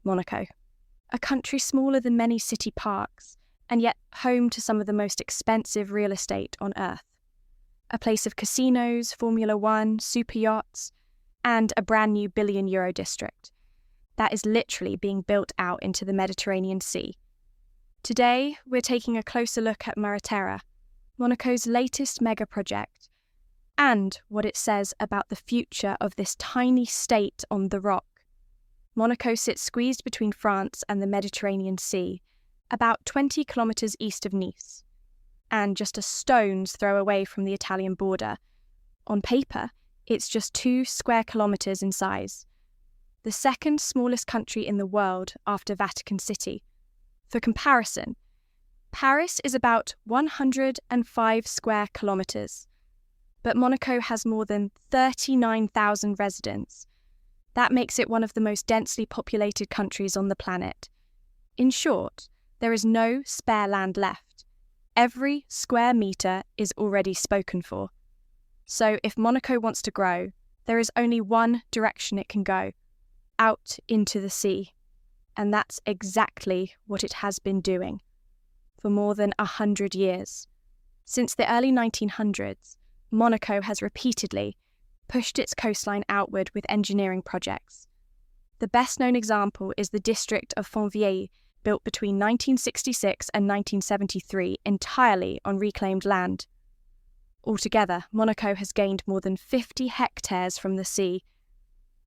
Monaco, a country smaller than many city parks, and yet home to some of the most expensive real estate on Earth. A place of casinos, Formula One, super yachts, and a brand new billion-euro district that is literally being built out into the Mediterranean Sea. Today, we're taking a closer look at Mareterra, Monaco's latest megaproject, and what it says about the future of this tiny state on the rock. Monaco sits squeezed between France and the Mediterranean Sea, about 20 kilometres east of Nice, and just a stone's throw away from the Italian border. On paper, it's just 2 square kilometres in size, the second smallest country in the world after Vatican City. For comparison, Paris is about 105 square kilometres, but Monaco has more than 39,000 residents. That makes it one of the most densely populated countries on the planet. In short, there is no spare land left. Every square metre is already spoken for. So if Monaco wants to grow, there is only one direction it can go: out into the sea. And that's exactly what it has been doing for more than 100 years. Since the early 1900s, Monaco has repeatedly pushed its coastline outward with engineering projects. The best-known example is the district of Fontvieille, built between 1966 and 1973 entirely on reclaimed land. Altogether, Monaco has gained more than 50 hectares from the sea,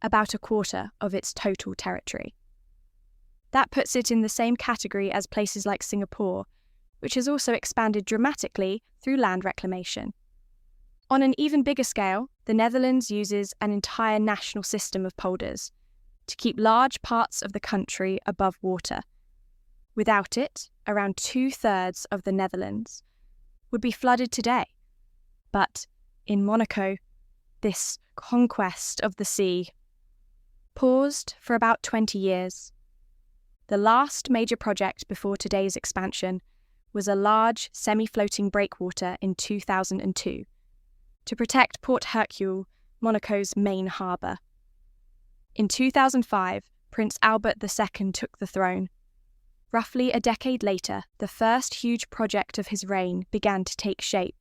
about a quarter of its total territory. That puts it in the same category as places like Singapore, which has also expanded dramatically through land reclamation. On an even bigger scale, the Netherlands uses an entire national system of polders to keep large parts of the country above water. Without it, around 2/3 of the Netherlands would be flooded today. But in Monaco, this conquest of the sea paused for about 20 years. The last major project before today's expansion was a large semi-floating breakwater in 2002 to protect Port Hercule, Monaco's main harbour. In 2005, Prince Albert II took the throne. Roughly a decade later, the first huge project of his reign began to take shape.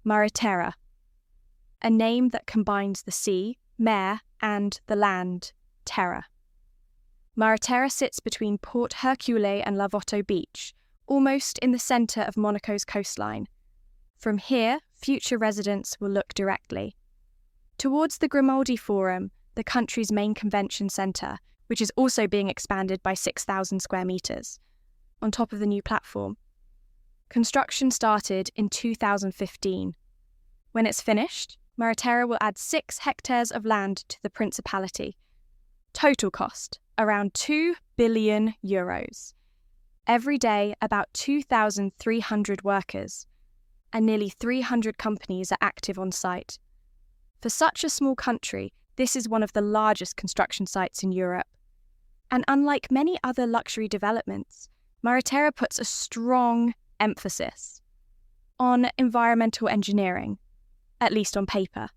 Mareterra, a name that combines the sea, mare, and the land, terra. Mareterra sits between Port Hercule and Lavoto Beach, almost in the centre of Monaco's coastline. From here, future residents will look directly towards the Grimaldi Forum, the country's main convention centre, which is also being expanded by 6,000 square metres, on top of the new platform. Construction started in 2015. When it's finished, Mareterra will add 6 hectares of land to the principality. Total cost, around €2 billion. Every day, about 2,300 workers and nearly 300 companies are active on site. For such a small country, this is one of the largest construction sites in Europe. And unlike many other luxury developments, Mareterra puts a strong emphasis on environmental engineering, at least on paper.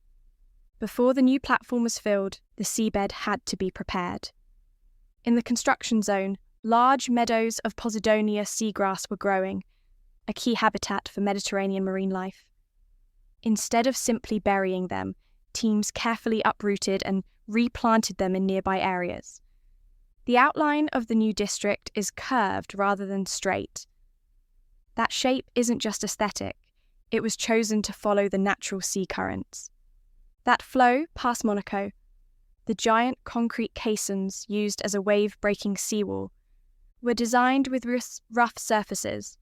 Before the new platform was filled, the seabed had to be prepared. In the construction zone, large meadows of Posidonia seagrass were growing, a key habitat for Mediterranean marine life. Instead of simply burying them, teams carefully uprooted and replanted them in nearby areas. The outline of the new district is curved rather than straight. That shape isn't just aesthetic, it was chosen to follow the natural sea currents that flow past Monaco. The giant concrete caissons used as a wave-breaking seawall were designed with rough surfaces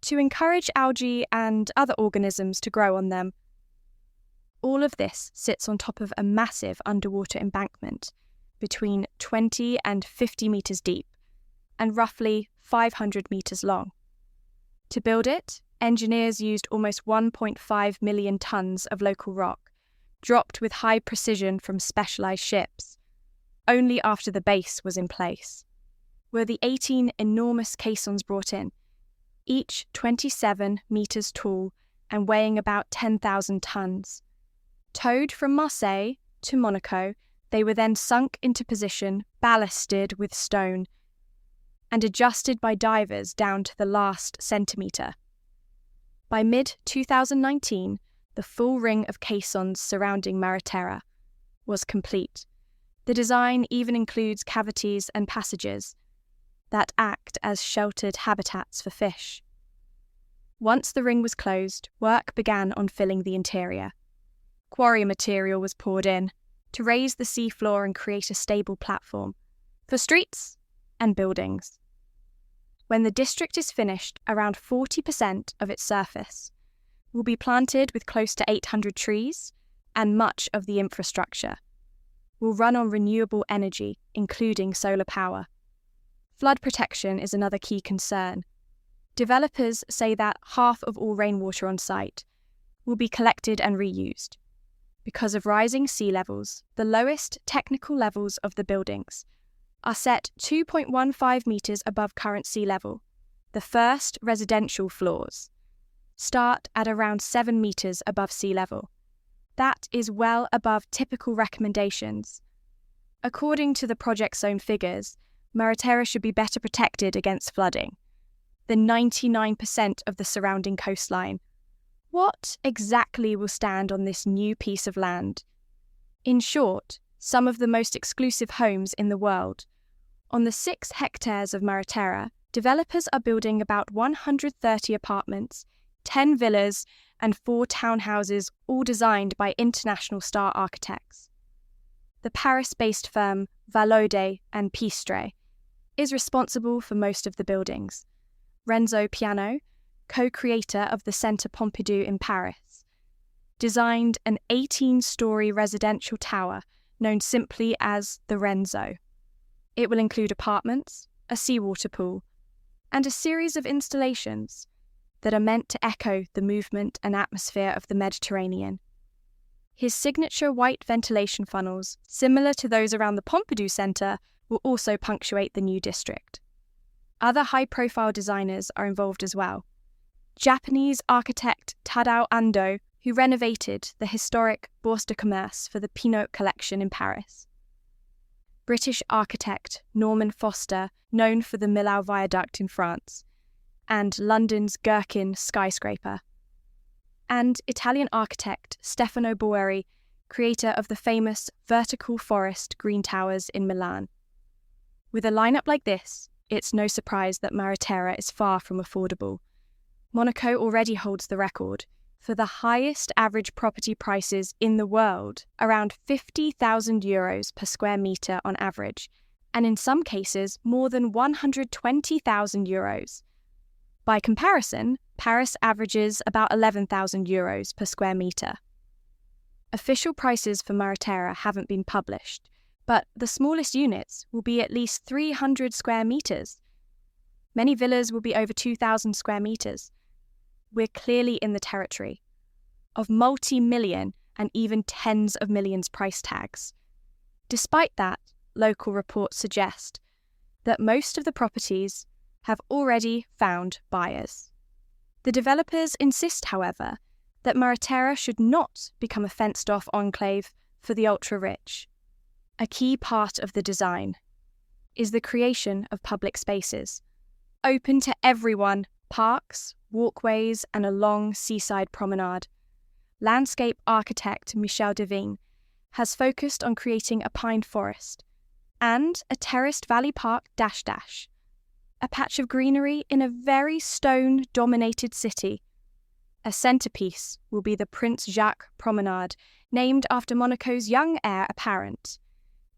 to encourage algae and other organisms to grow on them. All of this sits on top of a massive underwater embankment between 20 and 50 metres deep and roughly 500 metres long. To build it, engineers used almost 1.5 million tonnes of local rock, dropped with high precision from specialised ships. Only after the base was in place were the 18 enormous caissons brought in, each 27 metres tall and weighing about 10,000 tonnes. Towed from Marseille to Monaco, They were then sunk into position, ballasted with stone, and adjusted by divers down to the last centimetre. By mid-2019, the full ring of caissons surrounding Mareterra was complete. The design even includes cavities and passages that act as sheltered habitats for fish. Once the ring was closed, work began on filling the interior. Quarry material was poured in to raise the seafloor and create a stable platform for streets and buildings. When the district is finished, around 40% of its surface will be planted with close to 800 trees, and much of the infrastructure will run on renewable energy, including solar power. Flood protection is another key concern. Developers say that half of all rainwater on site will be collected and reused. Because of rising sea levels, the lowest technical levels of the buildings are set 2.15 metres above current sea level. The first residential floors start at around 7 metres above sea level. That is well above typical recommendations. According to the project's own figures, Mareterra should be better protected against flooding than 99% of the surrounding coastline. What exactly will stand on this new piece of land? In short, some of the most exclusive homes in the world. On the 6 hectares of Mareterra, developers are building about 130 apartments, 10 villas, and 4 townhouses, all designed by international star architects. The Paris-based firm Valaudet and Pistre is responsible for most of the buildings. Renzo Piano, co-creator of the Centre Pompidou in Paris, designed an 18-storey residential tower known simply as the Renzo. It will include apartments, a seawater pool, and a series of installations that are meant to echo the movement and atmosphere of the Mediterranean. His signature white ventilation funnels, similar to those around the Pompidou Centre, will also punctuate the new district. Other high-profile designers are involved as well. Japanese architect Tadao Ando, who renovated the historic Bourse de Commerce for the Pinot collection in Paris. British architect Norman Foster, known for the Millau Viaduct in France, and London's Gherkin skyscraper. And Italian architect Stefano Boeri, creator of the famous vertical forest green towers in Milan. With a lineup like this, it's no surprise that Mareterra is far from affordable. Monaco already holds the record for the highest average property prices in the world, around €50,000 per square metre on average, and in some cases more than €120,000. By comparison, Paris averages about €11,000 per square metre. Official prices for Mareterra haven't been published, but the smallest units will be at least 300 square metres. Many villas will be over 2,000 square metres. We're clearly in the territory of multi-million and even tens of millions price tags. Despite that, local reports suggest that most of the properties have already found buyers. The developers insist, however, that Mareterra should not become a fenced-off enclave for the ultra-rich. A key part of the design is the creation of public spaces, open to everyone, parks, walkways, and a long seaside promenade. Landscape architect Michel Devigne has focused on creating a pine forest and a terraced valley park -- a patch of greenery in a very stone-dominated city. A centrepiece will be the Prince Jacques Promenade, named after Monaco's young heir apparent.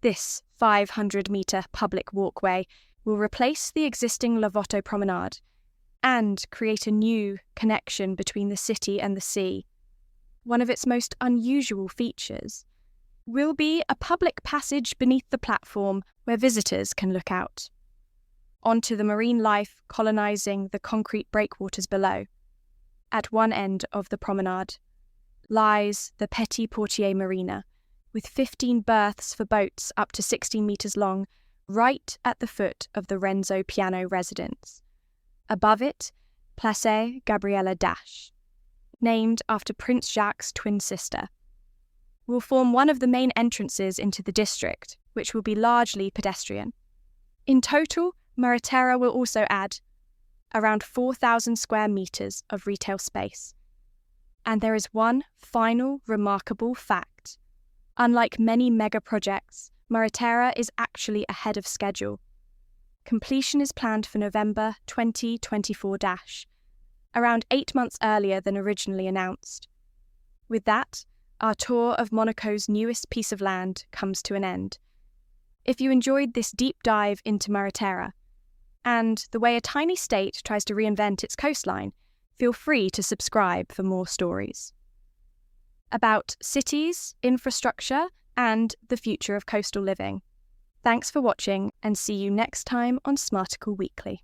This 500-metre public walkway will replace the existing Lavoto Promenade and create a new connection between the city and the sea. One of its most unusual features will be a public passage beneath the platform where visitors can look out onto the marine life colonising the concrete breakwaters below. At one end of the promenade lies the Petit Portier Marina, with 15 berths for boats up to 16 metres long, right at the foot of the Renzo Piano residence. Above it, Place Gabriella Dash, named after Prince Jacques' twin sister. will form one of the main entrances into the district, which will be largely pedestrian. In total, Mareterra will also add around 4,000 square metres of retail space. And there is one final remarkable fact. Unlike many megaprojects, Mareterra is actually ahead of schedule. Completion is planned for November 2024, around 8 months earlier than originally announced. With that, our tour of Monaco's newest piece of land comes to an end. If you enjoyed this deep dive into Mareterra, and the way a tiny state tries to reinvent its coastline, feel free to subscribe for more stories about cities, infrastructure, and the future of coastal living. Thanks for watching, and see you next time on Smarticle-weekly.